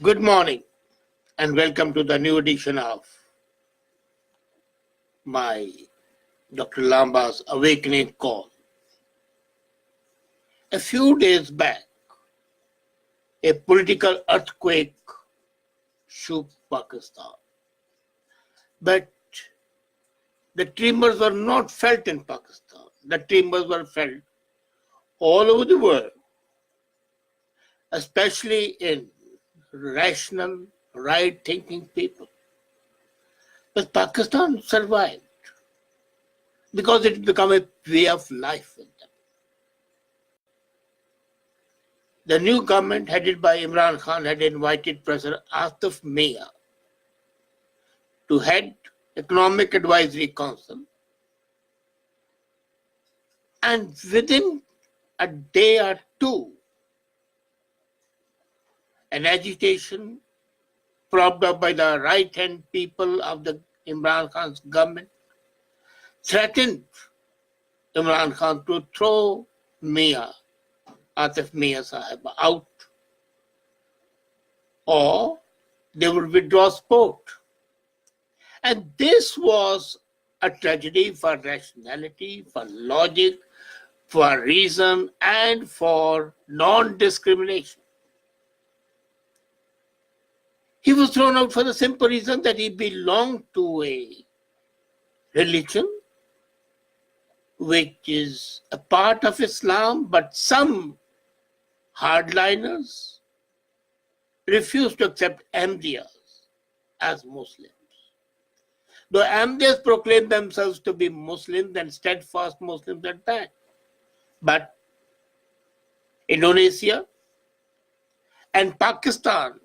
Good morning and welcome to the new edition of my Dr. Lamba's Awakening Call. A few days back, a political earthquake shook Pakistan. But the tremors were not felt in Pakistan. The tremors were felt all over the world, especially in rational, right-thinking people. But Pakistan survived because it became a way of life with them. The new government headed by Imran Khan had invited Professor Atif Mia to head Economic Advisory Council, and within a day or two, an agitation propped up by the right-hand people of the Imran Khan's government threatened Imran Khan to throw Atif Mia Sahib out, or they would withdraw support. And this was a tragedy for rationality, for logic, for reason, and for non-discrimination. He was thrown out for the simple reason that he belonged to a religion which is a part of Islam, but some hardliners refused to accept Ahmadiyas as Muslims. Though Ahmadiyas proclaimed themselves to be Muslims and steadfast Muslims at that. But Indonesia and Pakistan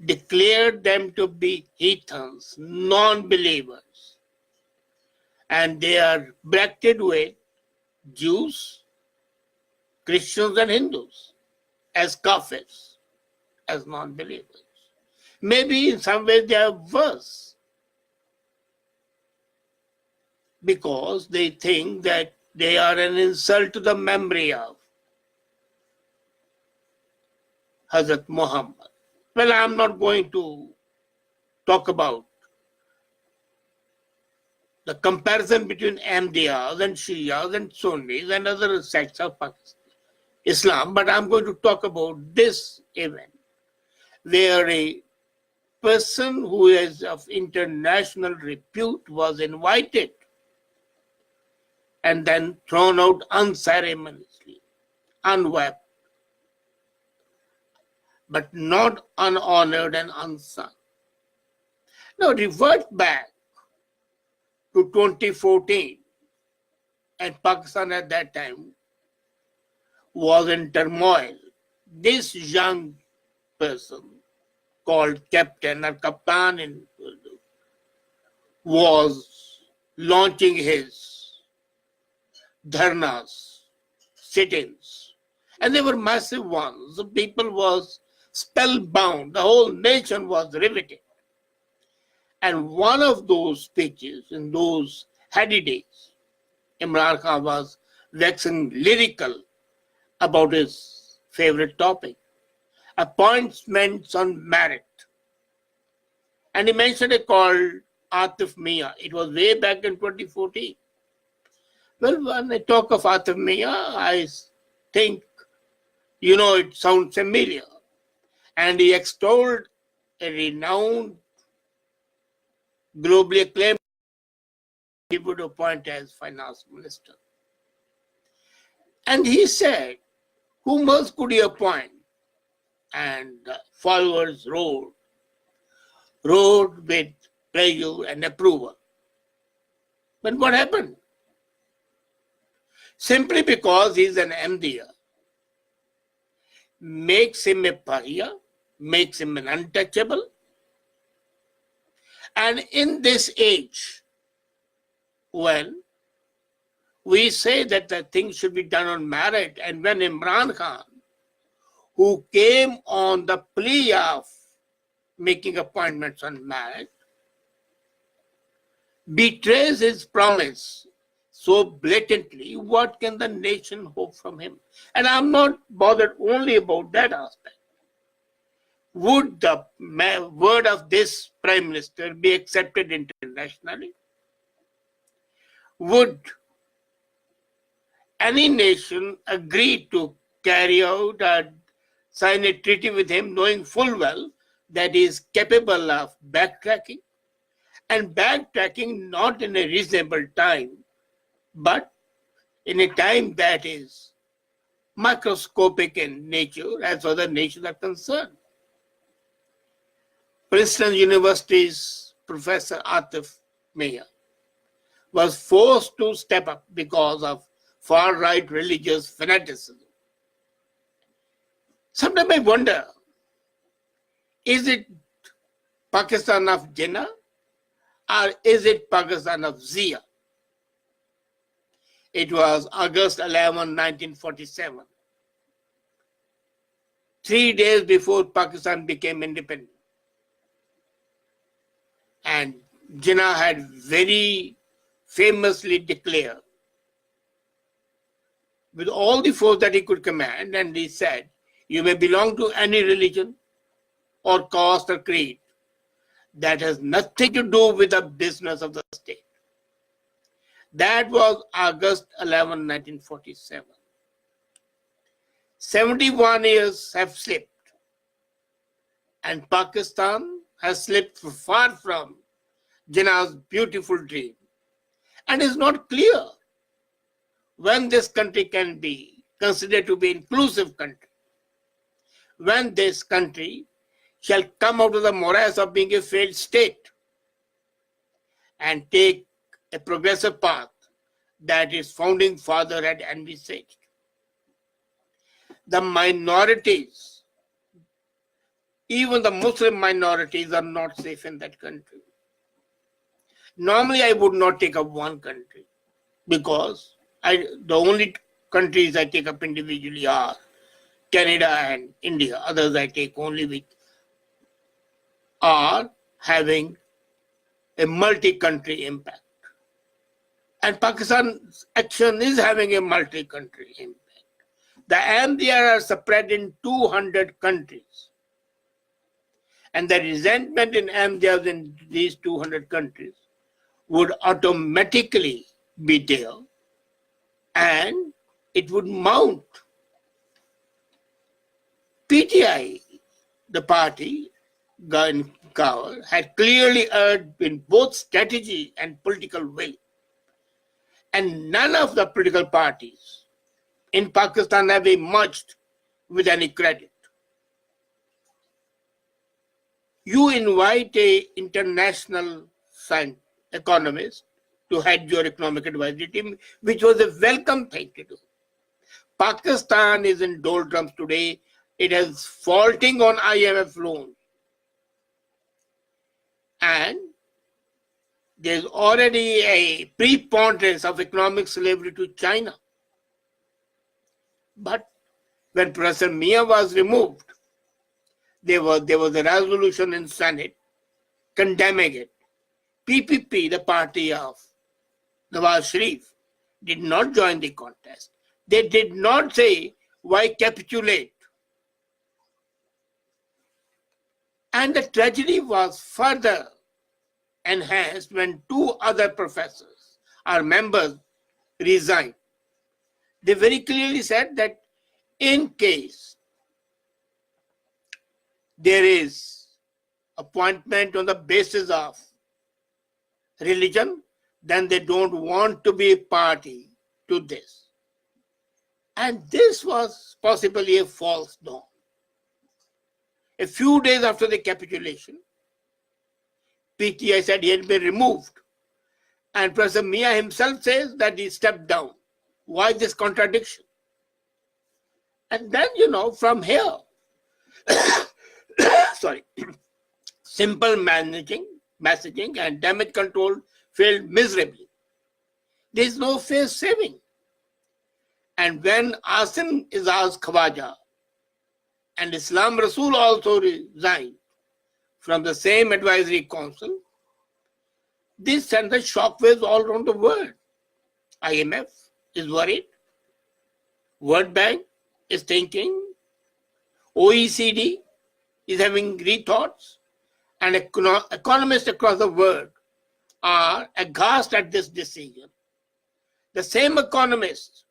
declared them to be heathens, non-believers. And they are bracketed with Jews, Christians and Hindus as kafirs, as non-believers. Maybe in some ways they are worse because they think that they are an insult to the memory of Hazrat Muhammad. Well, I'm not going to talk about the comparison between Ahmadiyas and Shias and Sunnis and other sects of Islam, but I'm going to talk about this event where a person who is of international repute was invited and then thrown out unceremoniously, unwept, but not unhonored and unsung. Now revert back to 2014, and Pakistan at that time was in turmoil. This young person called Captain or Kaptan in Urdu was launching his dharnas, sit-ins, and they were massive ones. The people was spellbound. The whole nation was riveted. And one of those speeches in those heady days, Imran Khan was waxing lyrical about his favorite topic, appointments on merit. And he mentioned a called Atif Mia. It was way back in 2014. Well, when I talk of Atif Mia, I think, it sounds familiar. And he extolled a renowned, globally acclaimed he would appoint as finance minister. And he said, whom else could he appoint? And followers roared with pleasure and approval. But what happened? Simply because he's an Ahmadiyya makes him a pariah, makes him an untouchable. And in this age, when we say that the thing should be done on merit, and when Imran Khan, who came on the plea of making appointments on merit, betrays his promise so blatantly, what can the nation hope from him? And I'm not bothered only about that aspect. would the word of this Prime Minister be accepted internationally? Would any nation agree to carry out or sign a treaty with him knowing full well that he is capable of backtracking? And backtracking not in a reasonable time, but in a time that is microscopic in nature as other nations are concerned. Princeton University's Professor Atif Mia was forced to step up because of far-right religious fanaticism. Sometimes I wonder, is it Pakistan of Jinnah or is it Pakistan of Zia? It was August 11, 1947, 3 days before Pakistan became independent. And Jinnah had very famously declared, with all the force that he could command, and he said, you may belong to any religion or caste or creed. That has nothing to do with the business of the state. That was August 11, 1947. 71 years have slipped, and Pakistan has slipped far from Jinnah's beautiful dream. And it's not clear when this country can be considered to be an inclusive country, when this country shall come out of the morass of being a failed state and take a progressive path that its founding father had envisaged. The minorities, even the Muslim minorities, are not safe in that country. Normally, I would not take up one country because the only countries I take up individually are Canada and India. Others I take only which are having a multi-country impact. And Pakistan's action is having a multi-country impact. The Ahmadiyya are spread in 200 countries. And the resentment in Ahmadiyyas in these 200 countries would automatically be there, and it would mount. PTI, the party in power, had clearly erred in both strategy and political will. And none of the political parties in Pakistan have emerged with any credit. You invite an international economist to head your economic advisory team, which was a welcome thing to do. Pakistan is in doldrums today. It is faulting on IMF loans. And there's already a preponderance of economic slavery to China. But when Professor Mia was removed, there was a resolution in Senate condemning it. PPP, the party of Nawaz Sharif, did not join the contest. They did not say, why capitulate? And the tragedy was further enhanced when two other professors, our members, resigned. They very clearly said that in case there is appointment on the basis of religion, then they don't want to be a party to this. And this was possibly a false dawn. A few days after the capitulation, PTI said he had been removed. And Professor Mia himself says that he stepped down. Why this contradiction? And then, from here, simple messaging and damage control failed miserably. There is no face saving. And when Asim Izaz Khawaja and Islam Rasool also resigned from the same advisory council, this sent the shockwaves all around the world. IMF is worried. World Bank is thinking. OECD is having rethoughts, and economists across the world are aghast at this decision. The same economists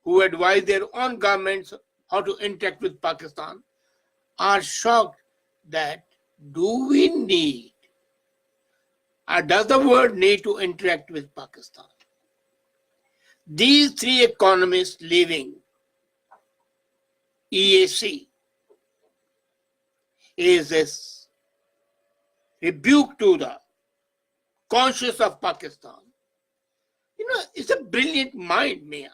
who advise their own governments how to interact with Pakistan are shocked that do we need, or does the world need to interact with Pakistan? These three economists leaving EAC is a rebuke to the conscience of Pakistan. You know, it's a brilliant mind, Mia,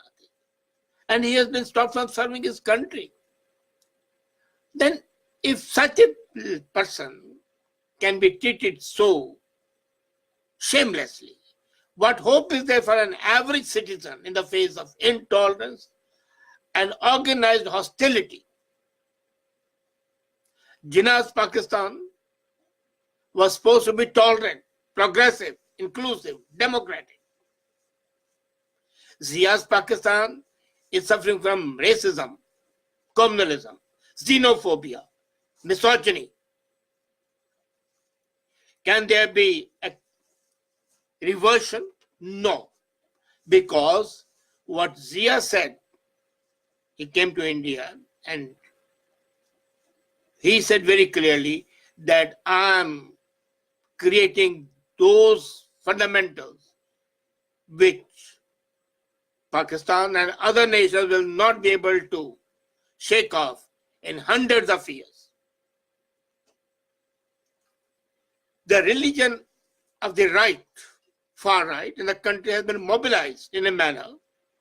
and he has been stopped from serving his country. Then, if such a person can be treated so shamelessly, what hope is there for an average citizen in the face of intolerance and organized hostility? Jinnah's Pakistan was supposed to be tolerant, progressive, inclusive, democratic. Zia's Pakistan is suffering from racism, communalism, xenophobia, misogyny. Can there be a reversion? No, because what Zia said, he came to India and he said very clearly that I'm creating those fundamentals which Pakistan and other nations will not be able to shake off in hundreds of years. The religion of the right, far right, in the country has been mobilized in a manner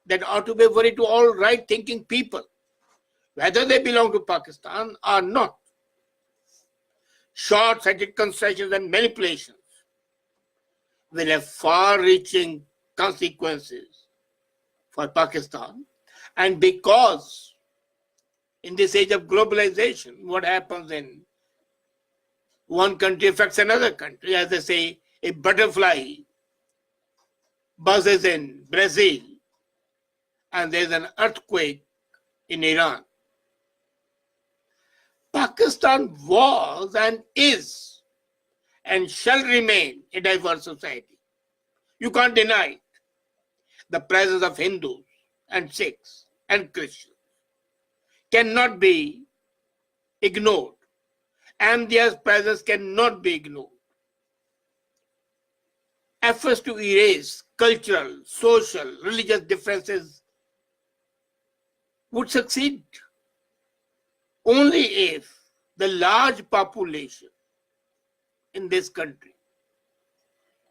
that ought to be worried to all right-thinking people, whether they belong to Pakistan or not. Short-sighted concessions and manipulations will have far-reaching consequences for Pakistan. And because in this age of globalization, what happens in one country affects another country. As they say, a butterfly buzzes in Brazil and there's an earthquake in Iran. Pakistan was and is and shall remain a diverse society. You can't deny it. The presence of Hindus and Sikhs and Christians cannot be ignored, and their presence cannot be ignored. Efforts to erase cultural, social, religious differences would succeed only if the large population in this country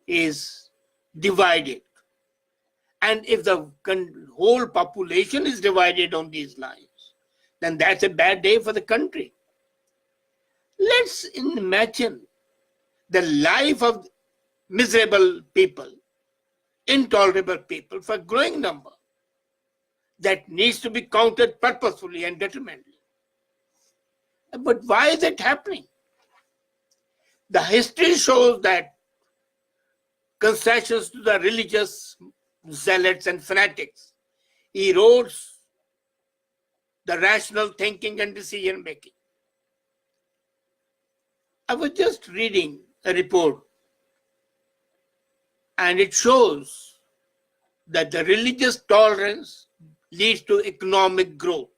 is divided. And if the whole population is divided on these lines, then that's a bad day for the country. Let's imagine the life of miserable people, intolerable people for a growing number that needs to be countered purposefully and determinedly. But why is it happening? The history shows that concessions to the religious zealots and fanatics erodes the rational thinking and decision making. I was just reading a report and it shows that the religious tolerance leads to economic growth.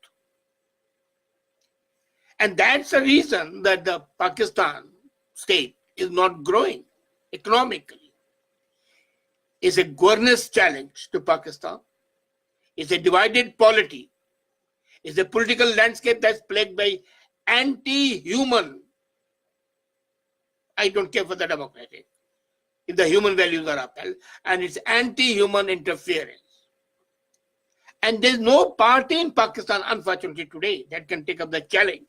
And that's the reason that the Pakistan state is not growing economically. It's a governance challenge to Pakistan. It's a divided polity. It's a political landscape that's plagued by anti-human. I don't care for the democratic, if the human values are upheld, and it's anti-human interference. And there's no party in Pakistan, unfortunately today, that can take up the challenge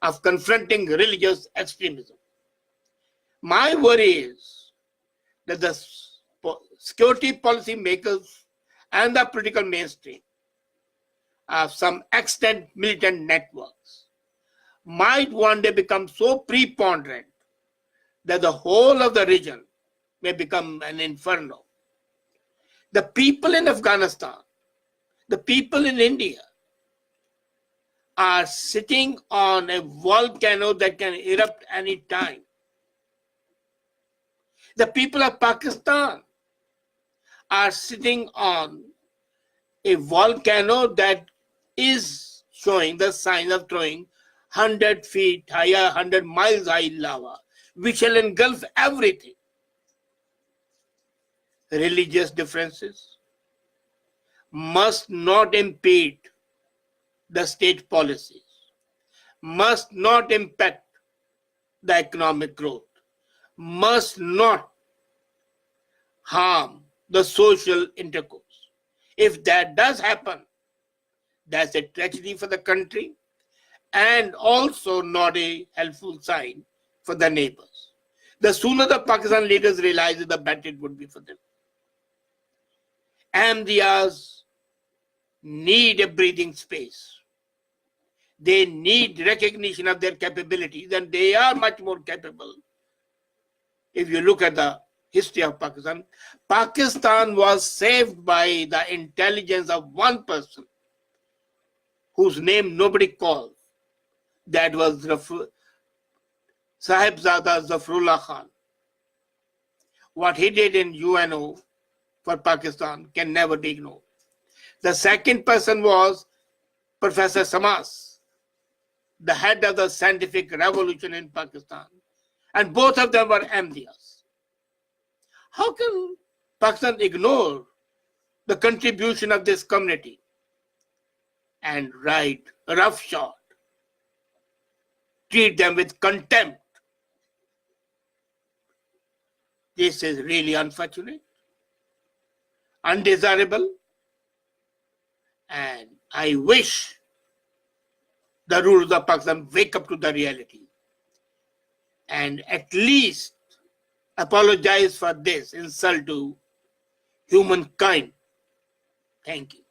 of confronting religious extremism. My worry is that the security policy makers and the political mainstream of some extant militant networks might one day become so preponderant that the whole of the region may become an inferno. The people in Afghanistan, the people in India are sitting on a volcano that can erupt any time. The people of Pakistan are sitting on a volcano that is showing the signs of throwing 100 feet higher, 100 miles high lava, which shall engulf everything. Religious differences must not impede the state policies, must not impact the economic growth, must not harm the social intercourse. If that does happen, that's a tragedy for the country and also not a helpful sign for the neighbors. The sooner the Pakistan leaders realize it, the better it would be for them. Ahmadiyas need a breathing space. They need recognition of their capabilities, and they are much more capable. If you look at the history of Pakistan, Pakistan was saved by the intelligence of one person whose name nobody calls. That was Sahibzada Zafrullah Khan. What he did in UNO for Pakistan can never be ignored. The second person was Professor Samas, the head of the scientific revolution in Pakistan. And both of them were Ahmadiyas. How can Pakistan ignore the contribution of this community and write roughshod, treat them with contempt? This is really unfortunate, undesirable, and I wish the rulers of Pakistan wake up to the reality and at least apologize for this insult to humankind. Thank you.